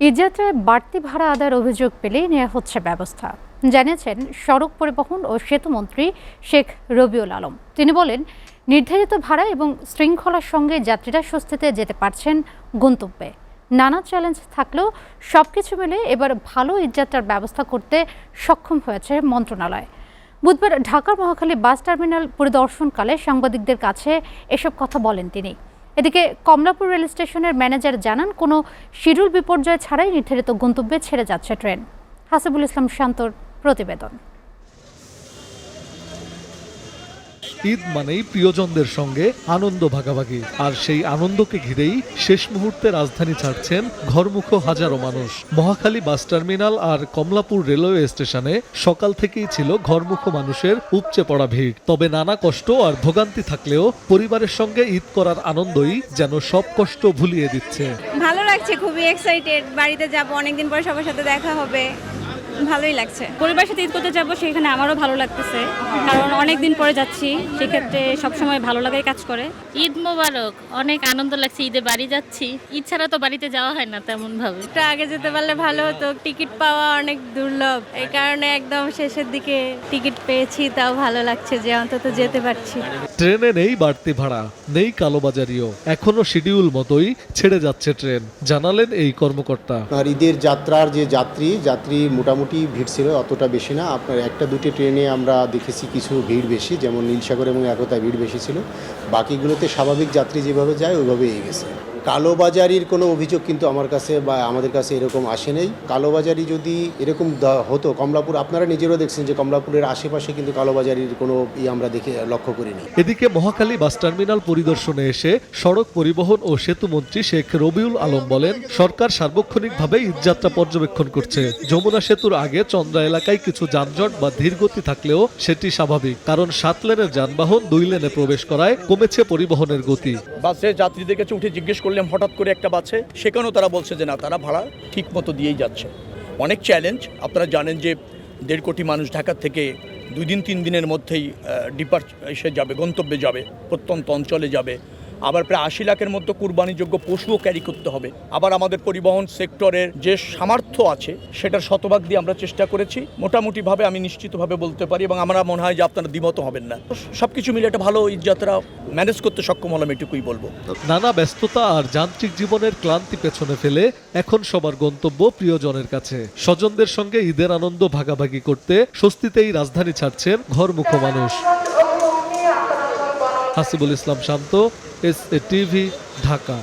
ঈদযাত্রায় বাড়তি ভাড়া আদায়ের অভিযোগ পেলেই নেওয়া হচ্ছে ব্যবস্থা, জানিয়েছেন সড়ক পরিবহন ও সেতুমন্ত্রী শেখ রবিউল আলম। তিনি বলেন, নির্ধারিত ভাড়া এবং শৃঙ্খলার সঙ্গে যাত্রীরা স্বস্তিতে যেতে পারছেন গন্তব্যে। নানা চ্যালেঞ্জ থাকলেও সবকিছু মিলে এবার ভালো ঈদযাত্রার ব্যবস্থা করতে সক্ষম হয়েছে মন্ত্রণালয়। বুধবার ঢাকার মহাখালী বাস টার্মিনাল পরিদর্শনকালে সাংবাদিকদের কাছে এসব কথা বলেন তিনি। এদিকে কমলাপুর রেল স্টেশনের ম্যানেজার জানান, কোনো শিডিউল বিপর্যয় ছাড়াই নির্ধারিত গন্তব্যে ছেড়ে যাচ্ছে ট্রেন। হাসিবুল ইসলাম শান্তর প্রতিবেদন। ঈদ মানেই প্রিয়জনদের সঙ্গে আনন্দ ভাগাভাগি, আর সেই আনন্দকে ঘিরেই শেষ মুহূর্তে রাজধানী ছাড়ছেন ঘরমুখো হাজারো মানুষ। মহাখালী বাস টার্মিনাল আর কমলাপুর রেলওয়ে স্টেশনে সকাল থেকেই ছিল ঘরমুখো মানুষের উপচে পড়া ভিড়। তবে নানা কষ্ট আর ভোগান্তি থাকলেও পরিবারের সঙ্গে ঈদ করার আনন্দই যেন সব কষ্ট ভুলিয়ে দিচ্ছে। ভালো লাগছে, খুবই এক্সাইটেড। বাড়িতে যাব, অনেকদিন পর সবার সাথে দেখা হবে, ভালোই লাগছে। পরিবারের সাথে ঈদ করতে যাবো, সেখানে আমারও ভালো লাগতেছে, কারণ অনেকদিন পরে যাচ্ছি, সেক্ষেত্রে সবসময় ভালো লাগাই কাজ করে। ঈদ মোবারক, অনেক আনন্দ লাগছে। ঈদে বাড়ি যাচ্ছি, ঈদ ছাড়া তো বাড়িতে যাওয়া হয় না তেমন ভাবে। একটু আগে যেতে পারলে ভালো হতো, টিকিট পাওয়া অনেক দুর্লভ, এই কারণে একদম শেষের দিকে টিকিট পেয়েছি, তাও ভালো লাগছে যে অন্তত যেতে পারছি। ট্রেনে নেই বাড়তি ভাড়া, নেই কালোবাজারিও, এখনো শিডিউল মতোই ছেড়ে যাচ্ছে ট্রেন, জানালেন এই কর্মকর্তা। আর ঈদের যাত্রার যে যাত্রী মোটামুটি ভিড় ছিল, অতটা বেশি না। আপনার একটা দুটি ট্রেনে আমরা দেখেছি কিছু ভিড় বেশি, যেমন নীলসাগর এবং একতায় ভিড় বেশি ছিল। বাকিগুলোতে স্বাভাবিক যাত্রী যেভাবে যায় ওইভাবেই গেছে। কালোবাজারির কোনো অভিযোগ কিন্তু আমার কাছে বা আমাদের কাছে এরকম আসে নেই। কালোবাজারি যদি এরকম হতো, কমলাপুর আপনারা নিজেরও দেখছেন যে কমলাপুরের আশেপাশে কিন্তু কালোবাজারির কোনো আমরা লক্ষ্য করিনি। এদিকে মহাখালী বাস টার্মিনাল পরিদর্শনে এসে সড়ক পরিবহন ও সেতুমন্ত্রী শেখ রবিউল আলম বলেন, সরকার সার্বক্ষণিকভাবে ঈদযাত্রা পর্যবেক্ষণ করছে। যমুনা সেতুর আগে চন্দ্রা এলাকায় কিছু যানজট বা ধীরগতি থাকলেও সেটি স্বাভাবিক, কারণ 7 লেনের যানবাহন 2 লেনে প্রবেশ করায় কমেছে পরিবহনের গতি। বাসে যাত্রীদের কাছে উঠে জিজ্ঞেস করলাম হঠাৎ করে একটা বাসে, সেখানেও তারা বলছে যে না, তারা ভাড়া ঠিক মতো দিয়েই যাচ্ছে। অনেক চ্যালেঞ্জ, আপনারা জানেন যে 1.5 কোটি মানুষ ঢাকা থেকে 2 দিন 3 দিনের মধ্যেই এসে যাবে, গন্তব্যে যাবে, প্রত্যন্ত অঞ্চলে যাবে। আবার প্রায় 80 লাখের মতো কুরবানিযোগ্য পশুও ক্যারি করতে হবে। আবার আমাদের পরিবহন সেক্টরের যে সামর্থ্য আছে সেটার শতভাগ দিয়ে আমরা চেষ্টা করেছি। মোটামুটিভাবে আমি নিশ্চিতভাবে বলতে পারি, এবং আমরা মনে হয় যে আপনারা দ্বিমত হবেন না। সবকিছু মিলে একটা ভালো ঈদযাত্রা ম্যানেজ করতে সক্ষম হলাম, এটুকুই বলবো। নানা ব্যস্ততা আর যান্ত্রিক জীবনের ক্লান্তি পেছনে ফেলে এখন সবার গন্তব্য প্রিয়জনের কাছে। স্বজনদের সঙ্গে ঈদের আনন্দ ভাগাভাগি করতে স্বস্তিতেই রাজধানী ছাড়ছেন ঘরমুখো মানুষ। হাসিবুল ইসলাম শান্ত, এসএ টিভি, ঢাকা।